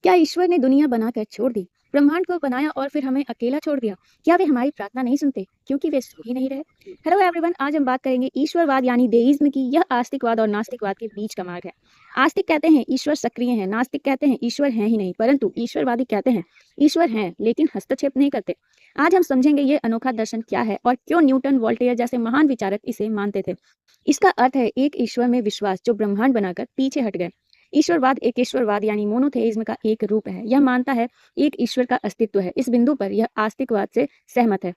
क्या ईश्वर ने दुनिया बनाकर छोड़ दी, ब्रह्मांड को बनाया और फिर हमें अकेला छोड़ दिया? क्या वे हमारी प्रार्थना नहीं सुनते क्योंकि वे सो ही नहीं रहे? हेलो एवरीवन, आज हम बात करेंगे ईश्वरवाद यानी देइज्म की। यह आस्तिकवाद और नास्तिकवाद के बीच का मार्ग है। आस्तिक कहते हैं ईश्वर सक्रिय है, नास्तिक कहते हैं ईश्वर है ही नहीं, परंतु ईश्वरवादी कहते हैं ईश्वर है लेकिन हस्तक्षेप नहीं करते। आज हम समझेंगे ये अनोखा दर्शन क्या है और क्यों न्यूटन, वोल्टेयर जैसे महान विचारक इसे मानते थे। इसका अर्थ है एक ईश्वर में विश्वास जो ब्रह्मांड बनाकर पीछे हट गए। ईश्वरवाद एकेश्वरवाद यानी मोनोथेइज्म का एक रूप है। यह मानता है एक ईश्वर का अस्तित्व है। इस बिंदु पर यह आस्तिकवाद से सहमत है,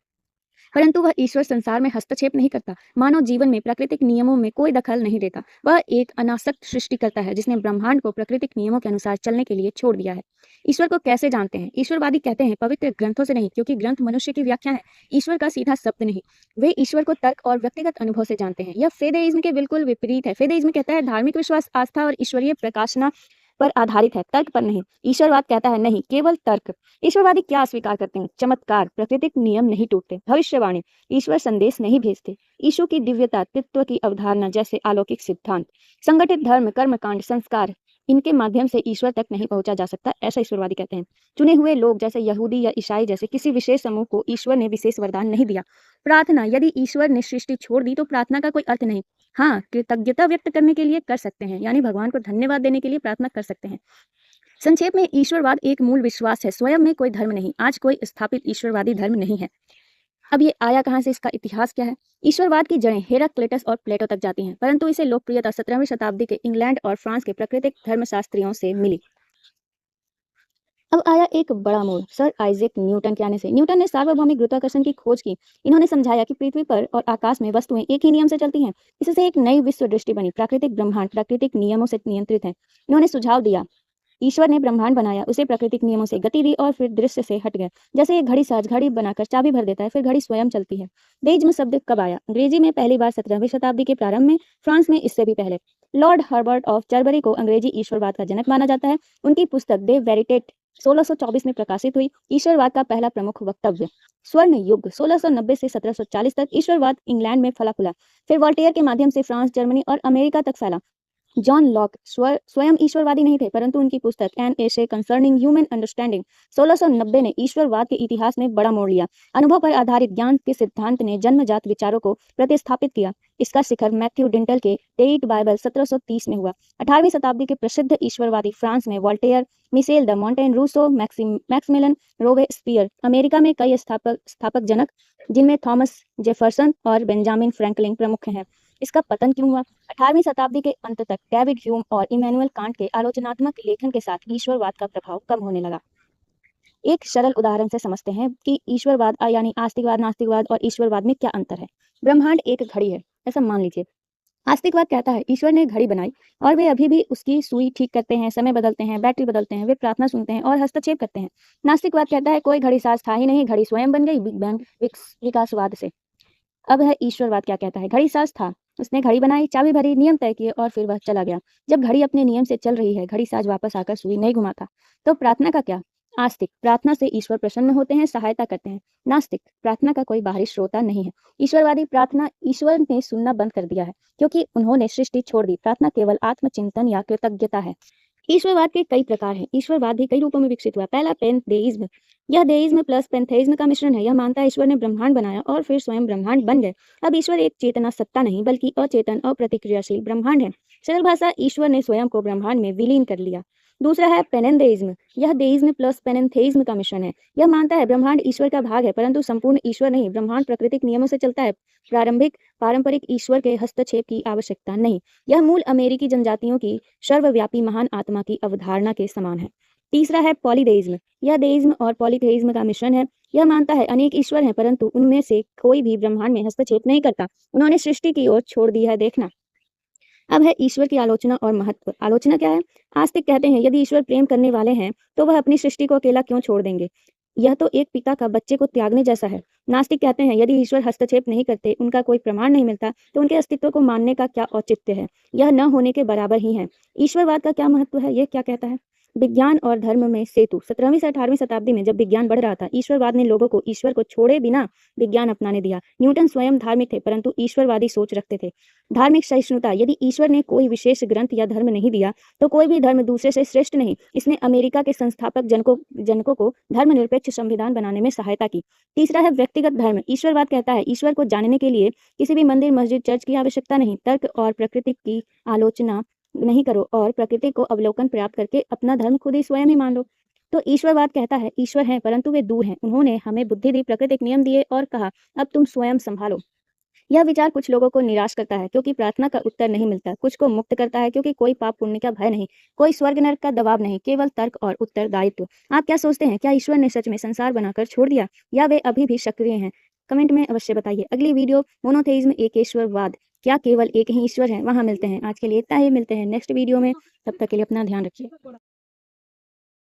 परंतु वह ईश्वर संसार में हस्तक्षेप नहीं करता, मानव जीवन में प्राकृतिक नियमों में कोई दखल नहीं देता। वह एक अनासक्त सृष्टिकर्ता है जिसने ब्रह्मांड को प्राकृतिक नियमों के अनुसार चलने के लिए छोड़ दिया है। ईश्वर को कैसे जानते हैं? ईश्वरवादी कहते हैं पवित्र ग्रंथों से नहीं, क्योंकि ग्रंथ मनुष्य की व्याख्या है, ईश्वर का सीधा शब्द नहीं। वे ईश्वर को तर्क और व्यक्तिगत अनुभव से जानते हैं। यह फेदेइज्म के बिल्कुल विपरीत है। फेदेइज्म कहता है धार्मिक विश्वास, आस्था और ईश्वरीय प्रकाशना पर आधारित है, तर्क पर नहीं। ईश्वरवाद कहता है नहीं, केवल तर्क। ईश्वरवादी क्या स्वीकार करते हैं? चमत्कार, प्राकृतिक नियम नहीं टूटते, भविष्यवाणी, ईश्वर संदेश नहीं भेजते, यीशु की दिव्यता, तत्व की अवधारणा जैसे अलौकिक सिद्धांत, संगठित धर्म, कर्मकांड, संस्कार, इनके माध्यम से ईश्वर तक नहीं पहुंचा जा सकता, ऐसा ईश्वरवादी कहते हैं। चुने हुए लोग जैसे यहूदी या ईसाई जैसे किसी विशेष समूह को ईश्वर ने विशेष वरदान नहीं दिया। प्रार्थना, यदि ईश्वर ने सृष्टि छोड़ दी तो प्रार्थना का कोई अर्थ नहीं। हाँ, कृतज्ञता व्यक्त करने के लिए कर सकते हैं, यानी भगवान को धन्यवाद देने के लिए प्रार्थना कर सकते हैं। संक्षेप में ईश्वरवाद एक मूल विश्वास है, स्वयं में कोई धर्म नहीं। आज कोई स्थापित ईश्वरवादी धर्म नहीं है। अब ये आया कहाँ से, इसका इतिहास क्या है? ईश्वरवाद की जड़ें हेराक्लिटस और प्लेटो तक जाती हैं, परंतु इसे लोकप्रियता 17वीं शताब्दी के इंग्लैंड और फ्रांस के प्राकृतिक धर्मशास्त्रियों से मिली। अब आया एक बड़ा मोड़, सर आइजैक न्यूटन के आने से। न्यूटन ने सार्वभौमिक गुरुत्वाकर्षण की खोज की। इन्होंने समझाया कि पृथ्वी पर और आकाश में वस्तुएं एक ही नियम से चलती हैं। इससे एक नई विश्व दृष्टि बनी। प्राकृतिक ब्रह्मांड प्राकृतिक नियमों से नियंत्रित है। इन्होंने सुझाव दिया ईश्वर ने ब्रह्मांड बनाया, उसे प्राकृतिक नियमों से गति दी और फिर दृश्य से हट गए। जैसे एक घड़ी साज घड़ी बनाकर चाबी भर देता है, फिर घड़ी स्वयं चलती है। देइज्म शब्द कब आया? अंग्रेजी में पहली बार 17वीं शताब्दी के प्रारंभ में, फ्रांस में इससे भी पहले। लॉर्ड हर्बर्ट ऑफ चरबरी को अंग्रेजी ईश्वरवाद का जनक माना जाता है। उनकी पुस्तक दे वेरिटेट 1624 में प्रकाशित हुई। ईश्वरवाद का पहला प्रमुख वक्तव्य। स्वर्ण युग 1690 से 1740 तक ईश्वरवाद इंग्लैंड में फला फूला, फिर वोल्टेयर के माध्यम से फ्रांस, जर्मनी और अमेरिका तक फैला। जॉन लॉक स्वयं ईश्वरवादी नहीं थे, परंतु उनकी पुस्तक एन एशे कंसर्निंग ह्यूमन अंडरस्टैंडिंग 1690 ने ईश्वरवाद के इतिहास में बड़ा मोड़ लिया। अनुभव पर आधारित ज्ञान के सिद्धांत ने जन्मजात विचारों को प्रतिस्थापित किया। इसका शिखर मैथ्यू डिंटल के डेट बाइबल 1730 में हुआ। 18वीं शताब्दी के प्रसिद्ध ईश्वरवादी फ्रांस में Voltaire, Michel de Montaigne, Rousseau, Maximilien Robespierre. America में कई स्थापक जनक, जिनमें थॉमस जेफरसन और बेंजामिन फ्रैंकलिन प्रमुख हैं। इसका पतन क्यों हुआ? 18वीं शताब्दी के अंत तक डेविड ह्यूम और इमैनुअल कांट के आलोचनात्मक लेखन के साथ ईश्वरवाद का प्रभाव कम होने लगा। एक सरल उदाहरण से समझते हैं कि ईश्वरवाद यानी आस्तिकवाद, नास्तिकवाद और ईश्वरवाद में क्या अंतर है। ब्रह्मांड एक घड़ी है, ऐसा मान लीजिए। आस्तिकवाद कहता है ईश्वर ने घड़ी बनाई और वे अभी भी उसकी सुई ठीक करते हैं, समय बदलते हैं, बैटरी बदलते हैं, वे प्रार्थना सुनते हैं और हस्तक्षेप करते हैं। नास्तिकवाद कहता है कोई घड़ी साज था ही नहीं, घड़ी स्वयं बन गई बिग बैंग विकासवाद से। अब है ईश्वरवाद क्या कहता है? घड़ी साज था, उसने घड़ी बनाई, चाबी भरी, नियम तय किए और फिर वह चला गया। जब घड़ी अपने नियम से चल रही है, घड़ी साज वापस आकर सुई नहीं घुमाता। तो प्रार्थना का क्या? आस्तिक, प्रार्थना से ईश्वर प्रसन्न होते हैं, सहायता करते हैं। नास्तिक, प्रार्थना का कोई बाहरी श्रोता नहीं है। ईश्वरवादी, प्रार्थना ईश्वर ने सुनना बंद कर दिया है क्योंकि उन्होंने सृष्टि छोड़ दी। प्रार्थना केवल आत्मचिंतन या कृतज्ञता है। ईश्वरवाद के कई प्रकार हैं। ईश्वरवाद भी कई रूपों में विकसित हुआ। पहला पैंथेइज्म। यह देइज्म प्लस पैंथेइज्म का मिश्रण है। यह मानता है ईश्वर ने ब्रह्मांड बनाया और फिर स्वयं ब्रह्मांड बन गए। अब ईश्वर एक चेतना सत्ता नहीं बल्कि अचेतन अप्रतिक्रियाशील ब्रह्मांड है। सरल भाषा, ईश्वर ने स्वयं को ब्रह्मांड में विलीन कर लिया। दूसरा है पेनेंथेइज्म। यह देइज्म प्लस पेनेंथेइज्म का मिश्रण है। यह मानता है ब्रह्मांड ईश्वर का भाग है, परंतु संपूर्ण ईश्वर नहीं। ब्रह्मांड प्राकृतिक नियमों से चलता है, पारंपरिक ईश्वर के हस्तक्षेप की आवश्यकता नहीं। यह मूल अमेरिकी जनजातियों की सर्वव्यापी महान आत्मा की अवधारणा के समान है। तीसरा है पॉलीथेइज्म। यह देइज्म और पॉलीथेइज्म का मिश्रण है। यह मानता है अनेक ईश्वर हैं, परंतु उनमें से कोई भी ब्रह्मांड में हस्तक्षेप नहीं करता। उन्होंने सृष्टि की ओर छोड़ दी है, देखना। अब है ईश्वर की आलोचना और महत्व। आलोचना क्या है? आस्तिक कहते हैं यदि ईश्वर प्रेम करने वाले हैं तो वह अपनी सृष्टि को अकेला क्यों छोड़ देंगे? यह तो एक पिता का बच्चे को त्यागने जैसा है। नास्तिक कहते हैं यदि ईश्वर हस्तक्षेप नहीं करते, उनका कोई प्रमाण नहीं मिलता, तो उनके अस्तित्व को मानने का क्या औचित्य है? यह न होने के बराबर ही है। ईश्वरवाद का क्या महत्व है? यह क्या कहता है? विज्ञान और धर्म में सेतु। 17वीं से 18वीं शताब्दी में जब विज्ञान बढ़ रहा था, ईश्वरवाद ने लोगों को ईश्वर को छोड़े बिना विज्ञान अपनाने दिया। न्यूटन स्वयं धार्मिक थे, परंतु ईश्वरवादी सोच रखते थे। धार्मिक सहिष्णुता। यदि ईश्वर ने कोई विशेष ग्रंथ या धर्म नहीं दिया, तो कोई भी धर्म दूसरे से श्रेष्ठ नहीं। इसने अमेरिका के संस्थापक जनकों को धर्मनिरपेक्ष संविधान बनाने में सहायता की। तीसरा है व्यक्तिगत धर्म। ईश्वरवाद कहता है ईश्वर को जानने के लिए किसी भी मंदिर, मस्जिद, चर्च की आवश्यकता नहीं। तर्क और प्रकृति की आलोचना नहीं करो और प्रकृति को अवलोकन प्राप्त करके अपना धर्म खुद ही स्वयं ही मान लो। तो ईश्वरवाद कहता है ईश्वर है, परंतु वे दूर हैं। उन्होंने हमें बुद्धि दी, प्राकृतिक नियम दिए और कहा अब तुम स्वयं संभालो। यह विचार कुछ लोगों को निराश करता है क्योंकि प्रार्थना का उत्तर नहीं मिलता। कुछ को मुक्त करता है क्योंकि कोई पाप पुण्य का भय नहीं, कोई स्वर्ग नरक का दबाव नहीं, केवल तर्क और उत्तरदायित्व। आप क्या सोचते हैं? क्या ईश्वर ने सच में संसार बनाकर छोड़ दिया या वे अभी भी सक्रिय हैं? कमेंट में अवश्य बताइए। अगली वीडियो मोनोथेइज्म, एकेश्वरवाद, क्या केवल एक ही ईश्वर है, वहां मिलते हैं। आज के लिए इतना ही, मिलते हैं नेक्स्ट वीडियो में। तब तक के लिए अपना ध्यान रखिए।